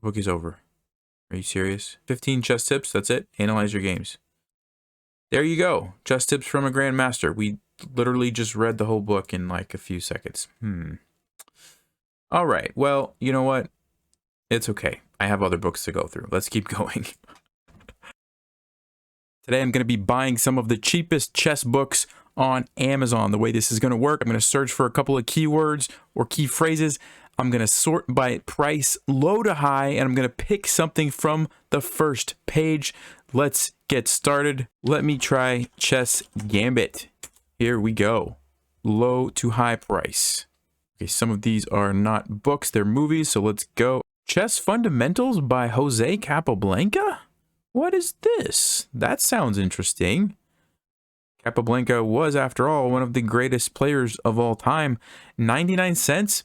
The book is over. Are you serious? 15 chess tips, that's it? Analyze your games. There you go. Chess tips from a grandmaster. We literally just read the whole book in like a few seconds. All right. Well, you know what? It's okay. I have other books to go through. Let's keep going. Today I'm going to be buying some of the cheapest chess books on Amazon. The way this is going to work, I'm going to search for a couple of keywords or key phrases. I'm going to sort by price, low to high, and I'm going to pick something from the first page. Let's get started. Let me try Chess Gambit. Here we go. Low to high price. Okay, some of these are not books, they're movies, so let's go. Chess Fundamentals by Jose Capablanca? What is this? That sounds interesting. Capablanca was, after all, one of the greatest players of all time. 99 cents?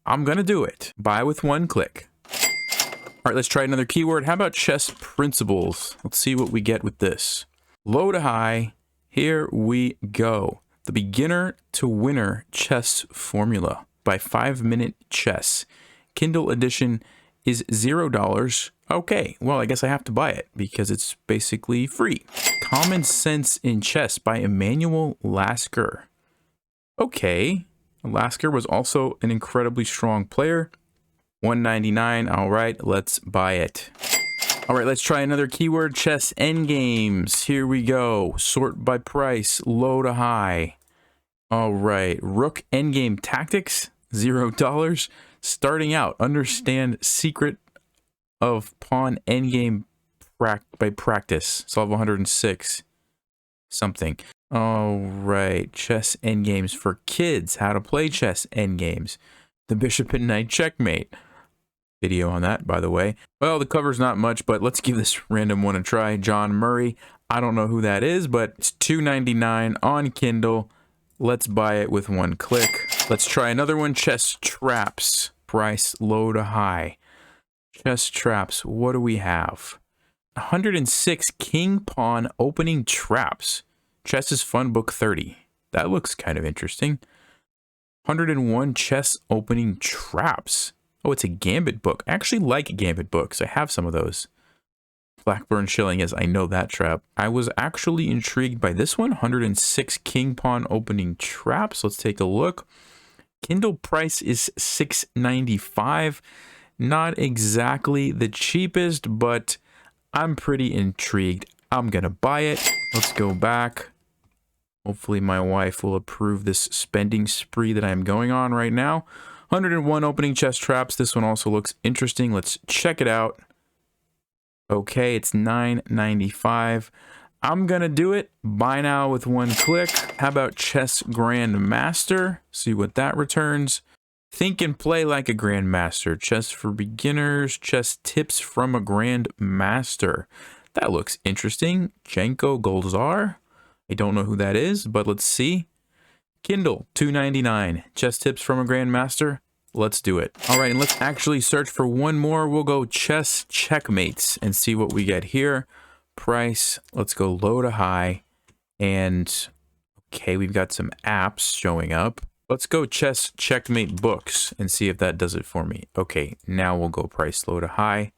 I'm gonna do it. Buy with one click. All right, let's try another keyword. How about chess principles? Let's see what we get with this. Low to high. Here we go. The beginner to winner chess formula by 5 Minute Chess. Kindle edition is $0. Okay, well, I guess I have to buy it because it's basically free. Common Sense in Chess by Emanuel Lasker. Okay, Lasker was also an incredibly strong player. $1.99. All right, let's buy it. All right, let's try another keyword. Chess endgames. Here we go. Sort by price, low to high. All right, Rook endgame tactics, $0. Starting out, understand secret of pawn endgame by practice. Solve 106. Something. All right, chess endgames for kids. How to play chess endgames. The bishop and knight checkmate. Video on that, by the way. Well, the cover's not much, but let's give this random one a try. John Murray. I don't know who that is, but it's $2.99 on Kindle. Let's buy it with one click. Let's try another one. Chess traps. Price low to high. Chess traps. What do we have? 106 king pawn opening traps. Chess is Fun Book 30. That looks kind of interesting. 101 chess opening traps. Oh, it's a Gambit book. I actually like Gambit books. I have some of those. Blackburn Shilling, yes, I know that trap. I was actually intrigued by this one. 106 king pawn opening traps. Let's take a look. Kindle price is $6.95. Not exactly the cheapest, but I'm pretty intrigued. I'm gonna buy it. Let's go back. Hopefully my wife will approve this spending spree that I'm going on right now. 101 opening chess traps. This one also looks interesting. Let's check it out. Okay, it's $9.95. I'm gonna do it. Buy now with one click. How about Chess Grandmaster? See what that returns. Think and play like a grandmaster. Chess for beginners. Chess tips from a grandmaster. That looks interesting. Jenko Golzar. I don't know who that is, but let's see. Kindle, $2.99. Chess tips from a grandmaster. Let's do it. All right, and let's actually search for one more. We'll go chess checkmates and see what we get here. Price, let's go low to high. And okay, we've got some apps showing up. Let's go chess checkmate books and see if that does it for me. Okay, now we'll go price low to high.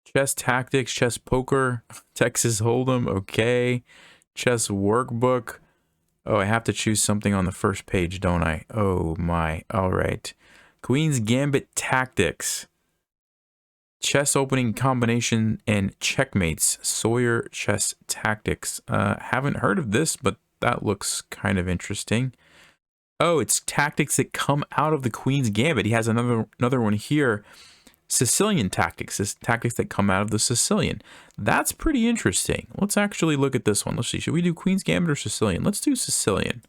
Chess tactics, chess poker, Texas Hold'em, okay. Chess workbook. Oh, I have to choose something on the first page, don't I? Oh my, all right. Queen's Gambit Tactics. Chess opening combination and checkmates. Sawyer Chess Tactics. Haven't heard of this, but that looks kind of interesting. Oh, it's tactics that come out of the Queen's Gambit. He has another one here. Sicilian Tactics. This tactics that come out of the Sicilian. That's pretty interesting. Let's actually look at this one. Let's see. Should we do Queen's Gambit or Sicilian? Let's do Sicilian.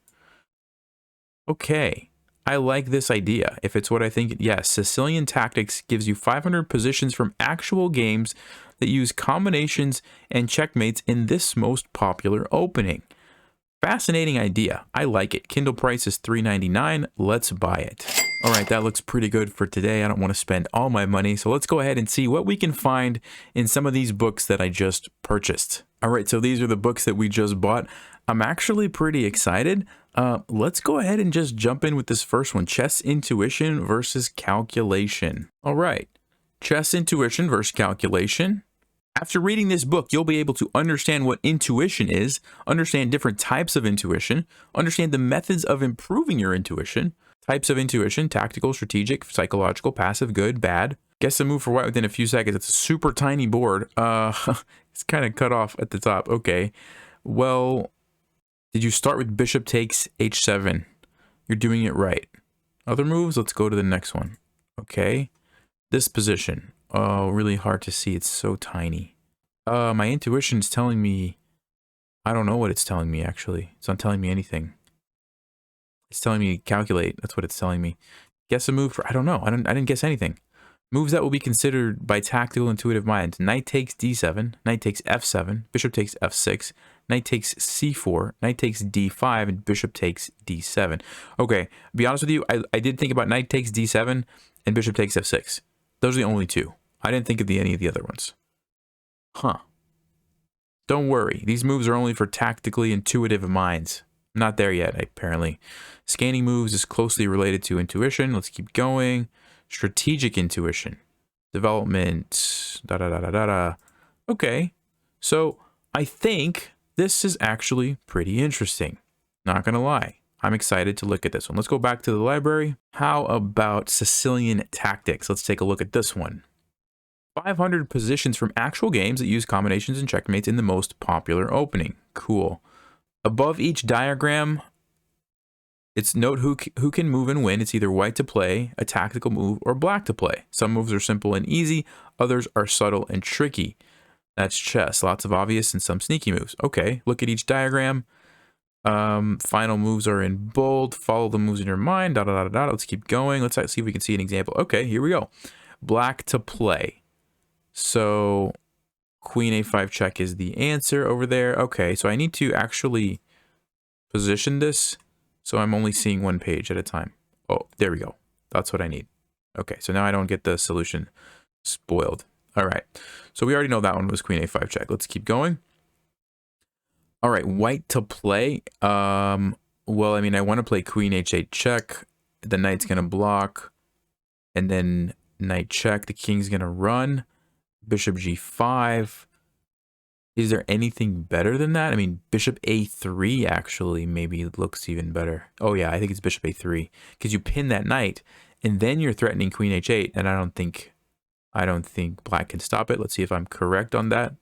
Okay. I like this idea. If it's what I think, yes. Sicilian Tactics gives you 500 positions from actual games that use combinations and checkmates in this most popular opening. Fascinating idea. I like it. Kindle price is $3.99. Let's buy it. All right, that looks pretty good for today. I don't want to spend all my money, so let's go ahead and see what we can find in some of these books that I just purchased. All right, so these are the books that we just bought. I'm actually pretty excited. Let's go ahead and just jump in with this first one. Chess Intuition versus Calculation. All right. Chess Intuition versus Calculation. After reading this book, you'll be able to understand what intuition is, understand different types of intuition, understand the methods of improving your intuition, types of intuition, tactical, strategic, psychological, passive, good, bad. Guess a move for white within a few seconds. It's a super tiny board. It's kind of cut off at the top. Okay. Well, did you start with bishop takes h7? You're doing it right. Other moves? Let's go to the next one. Okay. This position. Oh, really hard to see. It's so tiny. My intuition's telling me... I don't know what it's telling me, actually. It's not telling me anything. It's telling me calculate. That's what it's telling me. Guess a move for... I don't know. I didn't guess anything. Moves that will be considered by tactical, intuitive minds. Knight takes d7. Knight takes f7. Bishop takes f6. Knight takes c4. Knight takes d5. And bishop takes d7. Okay, to be honest with you, I did think about knight takes d7 and bishop takes f6. Those are the only two. I didn't think of any of the other ones. Huh. Don't worry. These moves are only for tactically intuitive minds. Not there yet, apparently. Scanning moves is closely related to intuition. Let's keep going. Strategic intuition. Development. Da-da-da-da-da-da. Okay. So, I think this is actually pretty interesting. Not gonna lie. I'm excited to look at this one. Let's go back to the library. How about Sicilian Tactics? Let's take a look at this one. 500 positions from actual games that use combinations and checkmates in the most popular opening. Cool. Above each diagram, it's note who can move and win. It's either white to play, a tactical move, or black to play. Some moves are simple and easy. Others are subtle and tricky. That's chess. Lots of obvious and some sneaky moves. Okay, look at each diagram. Final moves are in bold. Follow the moves in your mind. Da, da, da, da, da. Let's keep going. Let's see if we can see an example. Okay, here we go. Black to play. So queen a5 check is the answer over there. Okay, so I need to actually position this so I'm only seeing one page at a time. Oh, there we go. That's what I need. Okay, so now I don't get the solution spoiled. All right, so we already know that one was queen a5 check. Let's keep going. All right, white to play. Well, I mean, I want to play queen h8 check. The knight's going to block. And then knight check. The king's going to run. Bishop g5. Is there anything better than that? I mean, bishop a3 actually maybe looks even better. Oh yeah, I think it's bishop a3 because you pin that knight and then you're threatening queen h8, and I don't think black can stop it. Let's see if I'm correct on that.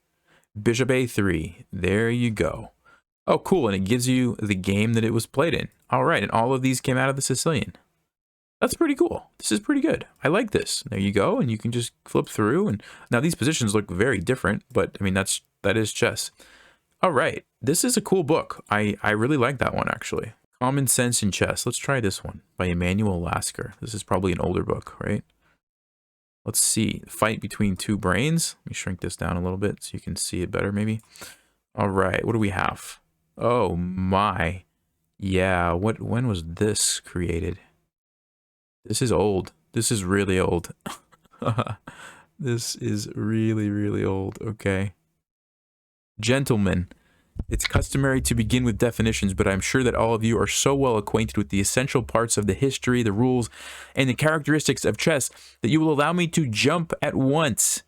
Bishop a3. There you go. Oh, cool, and it gives you the game that it was played in. All right, and all of these came out of the Sicilian. That's pretty cool. This is pretty good. I like this. There you go, and you can just flip through. And now these positions look very different, but I mean that is chess. All right, this is a cool book. I really like that one actually. Common Sense in Chess. Let's try this one by Emanuel Lasker. This is probably an older book, right? Let's see. Fight between two brains. Let me shrink this down a little bit so you can see it better, maybe. All right, what do we have? Oh my, yeah. When was this created? This is old. This is really old. This is really, really old. Okay. Gentlemen, it's customary to begin with definitions, but I'm sure that all of you are so well acquainted with the essential parts of the history, the rules, and the characteristics of chess that you will allow me to jump at once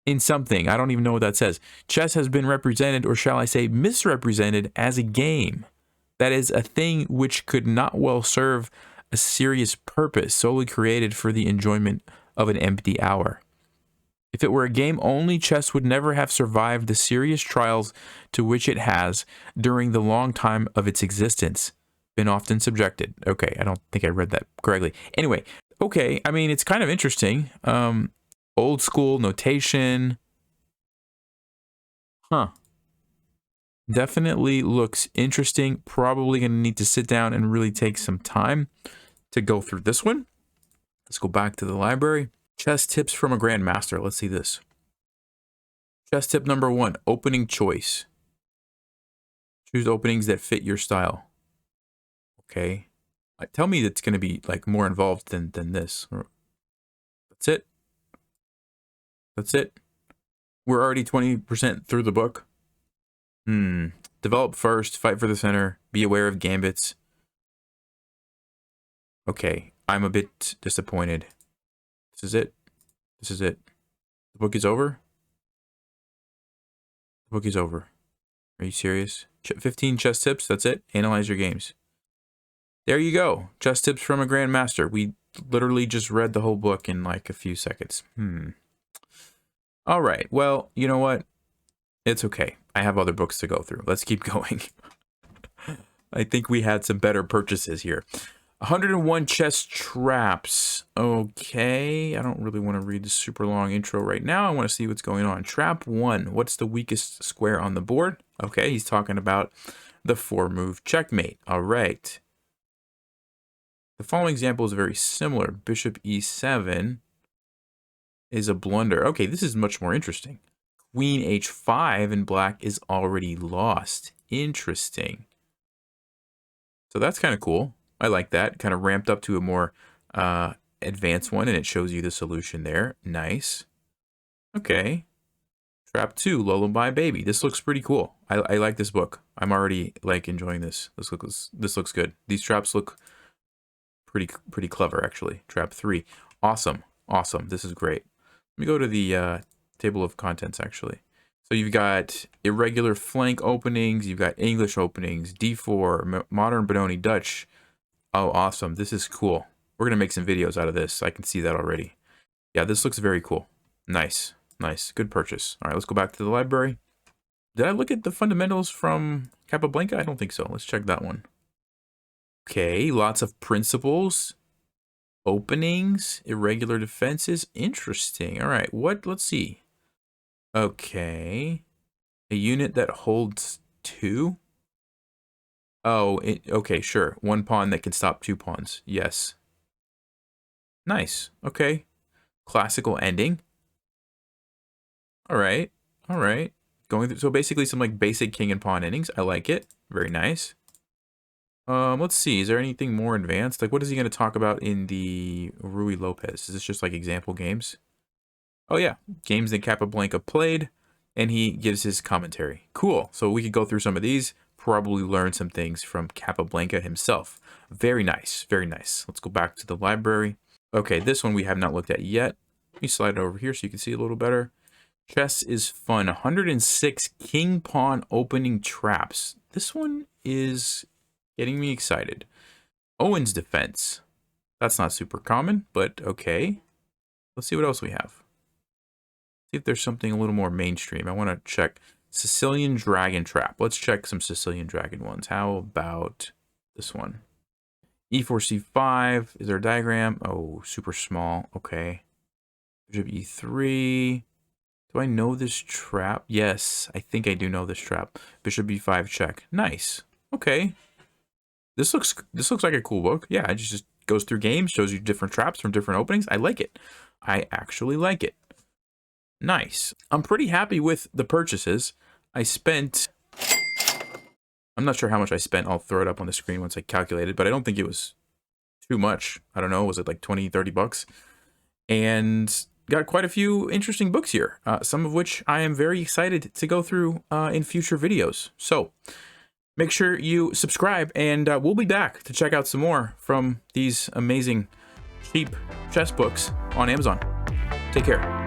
in something. I don't even know what that says. Chess has been represented, or shall I say misrepresented, as a game. That is a thing which could not well serve a serious purpose, solely created for the enjoyment of an empty hour. If it were a game only, chess would never have survived the serious trials to which it has, during the long time of its existence, been often subjected. Okay, I don't think I read that correctly. Anyway, okay, I mean, it's kind of interesting. Old school notation. Huh. Definitely looks interesting. Probably going to need to sit down and really take some time to go through this one. Let's go back to the library. Chess tips from a grandmaster. Let's see this. Chess tip number 1, opening choice. Choose openings that fit your style. Okay. Tell me that's going to be like more involved than this. That's it. That's it. We're already 20% through the book. Develop first, fight for the center, be aware of gambits. Okay, I'm a bit disappointed. This is it. This is it. The book is over? The book is over. Are you serious? 15 chess tips, that's it? Analyze your games. There you go. Chess tips from a grandmaster. We literally just read the whole book in like a few seconds. All right. Well, you know what? It's okay. I have other books to go through. Let's keep going. I think we had some better purchases here. 101 chess traps. Okay. I don't really want to read the super long intro right now. I want to see what's going on. Trap 1. What's the weakest square on the board? Okay. He's talking about the 4-move checkmate. All right. The following example is very similar. Bishop e7 is a blunder. Okay, this is much more interesting. Queen h5 and black is already lost. Interesting. So that's kind of cool. I like that. Kind of ramped up to a more advanced one, and it shows you the solution there. Nice. Okay. Trap 2, Lullaby Baby. This looks pretty cool. I like this book. I'm already like enjoying this. This looks good. These traps look pretty clever, actually. Trap 3. Awesome. Awesome. This is great. Let me go to the table of contents, actually. So you've got irregular flank openings. You've got English openings, D4, modern Benoni, Dutch. Oh, awesome. This is cool. We're going to make some videos out of this. I can see that already. Yeah, this looks very cool. Nice. Nice. Good purchase. All right, let's go back to the library. Did I look at the fundamentals from Capablanca? I don't think so. Let's check that one. Okay, lots of principles, openings, irregular defenses. Interesting. All right, let's see. Okay, a unit that holds 2. Oh, okay, sure. 1 pawn that can stop 2 pawns. Yes. Nice. Okay. Classical ending. All right. All right. Going through, so basically some like basic king and pawn endings. I like it. Very nice. Let's see. Is there anything more advanced? Like, what is he going to talk about in the Rui Lopez? Is this just like example games? Oh yeah, games that Capablanca played, and he gives his commentary. Cool. So we could go through some of these, probably learn some things from Capablanca himself. Very nice. Very nice. Let's go back to the library. Okay, this one we have not looked at yet. Let me slide it over here so you can see a little better. Chess is fun. 106 king pawn opening traps. This one is getting me excited. Owen's defense. That's not super common, but okay. Let's see what else we have. See if there's something a little more mainstream. I want to check Sicilian Dragon Trap. Let's check some Sicilian Dragon ones. How about this one? E4, C5. Is there a diagram? Oh, super small. Okay. Bishop E3. Do I know this trap? Yes, I think I do know this trap. Bishop B5 check. Nice. Okay. This looks like a cool book. Yeah, it just goes through games, shows you different traps from different openings. I like it. I actually like it. Nice. I'm pretty happy with the purchases. I spent, I'm not sure how much I spent. I'll throw it up on the screen once I calculate it, but I don't think it was too much. I don't know. Was it like 20, 30 bucks? And got quite a few interesting books here, some of which I am very excited to go through in future videos. So make sure you subscribe, and we'll be back to check out some more from these amazing cheap chess books on Amazon. Take care.